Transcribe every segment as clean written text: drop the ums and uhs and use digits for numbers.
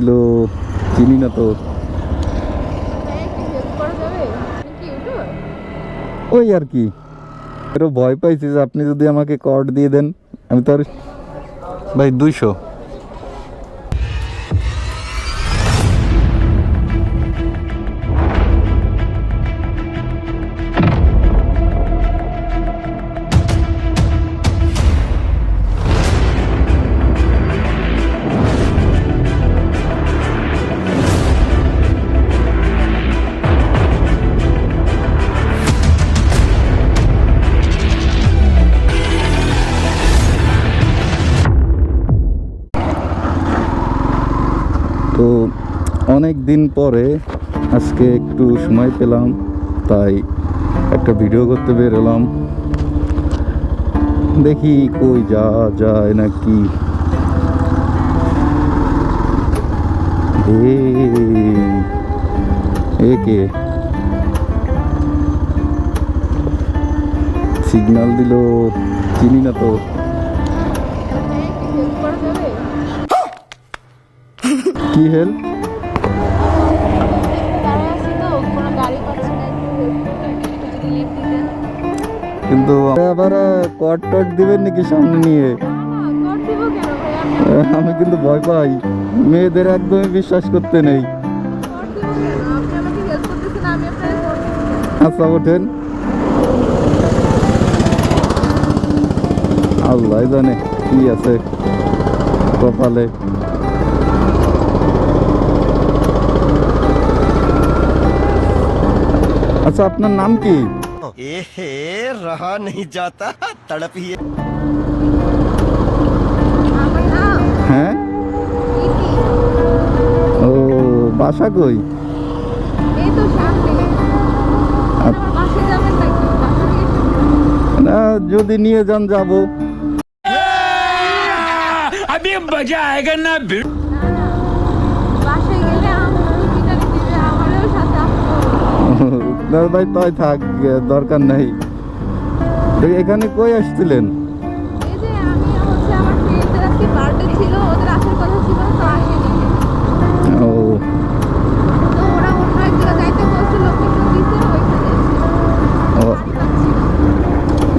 Kilo চিনি না তো, ওই আর কি একটু ভয় পাইছি যে আপনি যদি আমাকে কর্ড দিয়ে দেন আমি তো আর ভাই 200। তো অনেক দিন পরে আজকে একটু সময় পেলাম, তাই একটা ভিডিও করতে বেরোলাম। দেখি কই যাওয়া যায় নাকি। কে সিগন্যাল দিল, চিনি না তো। কি হেল্প? কিন্তু আবার কট টট দিবেন নাকি সামনে নিয়ে? আমি কিন্তু ভয় পাই, মেয়েদের একদমই বিশ্বাস করতে নেই। আচ্ছা ওঠেন, আল্লাহ জানে কি আছে কপালে। আচ্ছা আপনার নাম কি? रहा नहीं जाता तड़प ही। হ্যাঁ, ও বাসা কই? না যদি নিয়ে যান যাবো। अभी मजा आएगा ना। না ভাই তাই থাক, দরকার নাই। এখানে কই আসছিলেন? ও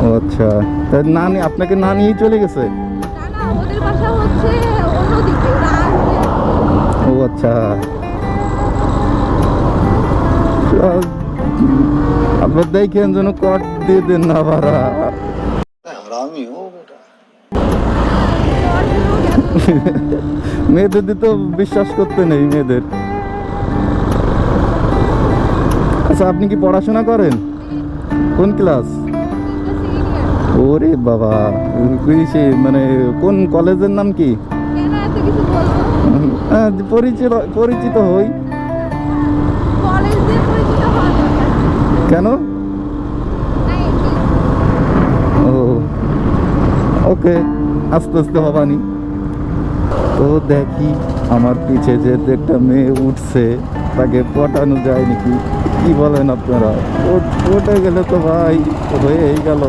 ও আচ্ছা, তাই নানি আপনাকে না নিয়েই চলে গেছে? ও আচ্ছা, আপনার দেখেন যেন কট দিয়ে দেন না ভাড়া। মেয়েদের তো বিশ্বাস করতে নেই মেয়েদের। আচ্ছা আপনি কি পড়াশোনা করেন? কোন ক্লাস? ওরে বাবা, মানে কোন কলেজের নাম কি? পরিচিত পরিচিত হই কেন? ও ওকে, আস্তে আস্তে হবানি। তো দেখি আমার পিছে যে একটা মেয়ে উঠছে তাকে পটানো যায় নাকি, কি বলেন আপনারা? ওটা গেলে তো ভাই হয়েই গেল।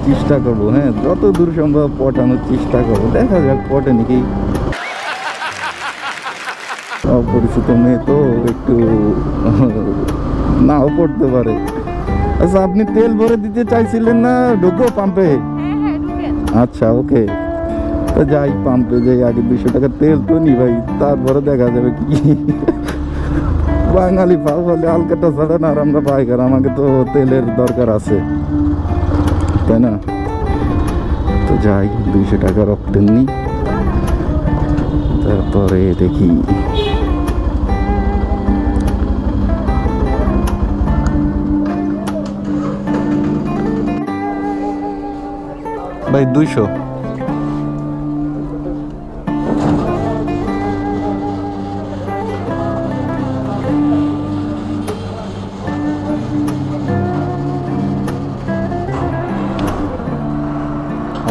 চেষ্টা করবো, হ্যাঁ যত দূর সম্ভব পটানোর চেষ্টা করবো, দেখা যাক পটে নাকি। অপরিচিত মেয়ে তো একটু নাও পড়তে পারে। আচ্ছা আপনি তেল ভরে দিতে চাইছিলেন না, ঢুকবো পাম্পে? আচ্ছা ওকে, তো যাই পাম্পে যাই, আগে 200 টাকা তেল তো নি ভাই, তারপরে দেখা যাবে কি। বাঙালি পাও বলে আলকাটা ছাড়া না, আর আমরা পাইকার, আমাকে তো তেলের দরকার আছে তাই না? তো যাই 200 টাকা রক্তেন নি, তারপরে দেখি। ভাই 200।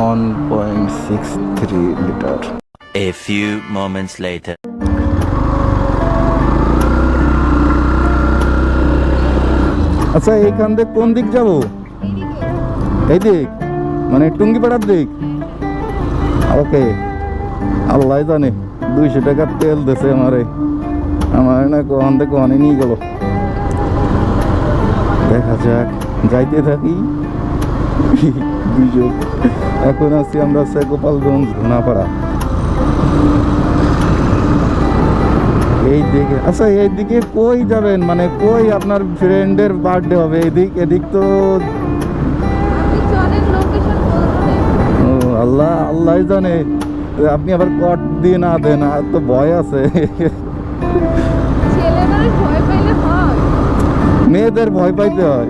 $1.63 litre. A few moments later. আচ্ছা এইখান থেকে কোন দিক যাবো? এই দিক মানে টুঙ্গিপাড়ার দিক? ওকে, আল্লাহ জানে 200 টাকার তেল দিছে আমারে, আমার না কোন থেকে অনে নিয়ে গেল। দেখা যাক, যাইতে থাকি। দুজন এখন আছি আমরা গোপালগঞ্জ ঘোনাপাড়া। এই দিকে, আচ্ছা এই দিকে কই যাবেন, মানে কই আপনার ফ্রেন্ডের বার্থডে হবে? এদিক তো ও আল্লাহ, আল্লাহ জানে। আপনি আবার কট দিয়ে না দেন, আর তো ভয় আছে। মেয়েদের ভয় পাইতে হয়।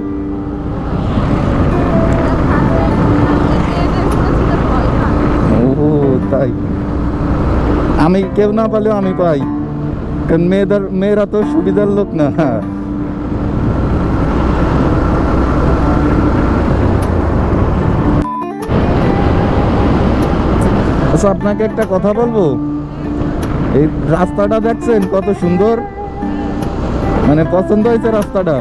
ও তাই, আমি কেউ না পালেও আমি পাই, কারণ মেয়েরা তো সুবিধার লোক না। আচ্ছা আপনাকে একটা কথা বলবো, এই রাস্তাটা দেখছেন কত সুন্দর, মানে পছন্দ হয়েছে রাস্তাটা?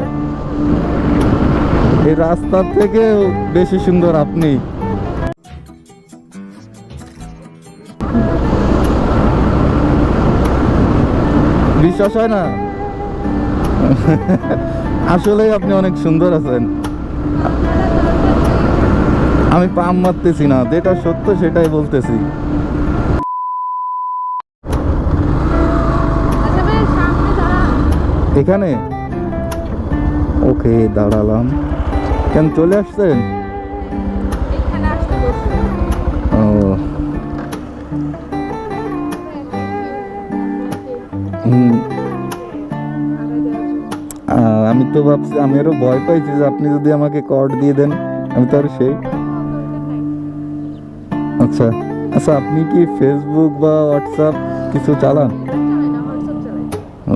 এই রাস্তার থেকে বেশি সুন্দর আপনি। বিশ্বাস হয় না? আসলেই আপনি অনেক সুন্দর আছেন। আমি পাম মারতেছি না, যেটা সত্য সেটাই বলতেছি। এখানে ওকে, দাঁড়ালাম। কেন চলে আসছেন? ও আমি তো ভাবছি, আমি আরো ভয় পাইছি যে আপনি যদি আমাকে কর্ড দিয়ে দেন, আমি তো আর সেই। আচ্ছা আচ্ছা, আপনি কি ফেসবুক বা হোয়াটসঅ্যাপ কিছু চালান?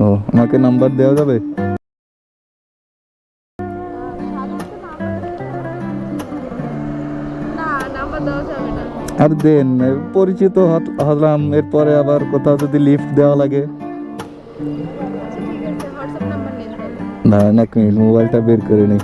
ও, আমাকে নাম্বার দেওয়া যাবে? আর দেন, পরিচিত হলাম, এরপরে আবার কোথাও যদি লিফট দেওয়া লাগে। না এক মিনিট, মোবাইলটা বের করে নেই।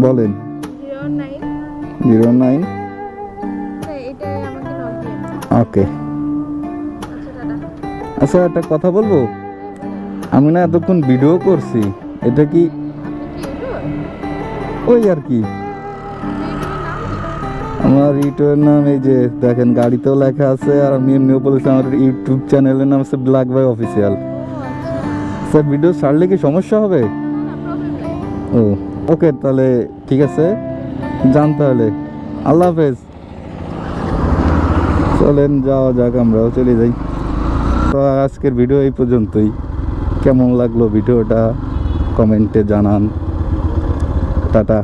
বলেন। 09 ওকে। আচ্ছা একটা কথা বলবো, আমি না এতক্ষণ ভিডিও করছি, এটা কি ওই আর কি? আমার ইউটিউবের নাম এই যে দেখেন, গাড়িতেও লেখা আছে, আর আমি এমনিও বলেছি আমার ইউটিউব চ্যানেলের নাম হচ্ছে ব্ল্যাক ভাই অফিসিয়াল। স্যার ভিডিও ছাড়লে কি সমস্যা হবে? ও ওকে, তাহলে ঠিক আছে, যান তাহলে, আল্লাহ হাফেজ। চলেন যাওয়া যাক, আমরাও চলে যাই। তো আজকের ভিডিও এই পর্যন্তই। কেমন লাগলো ভিডিওটা কমেন্টে জানান। টাটা।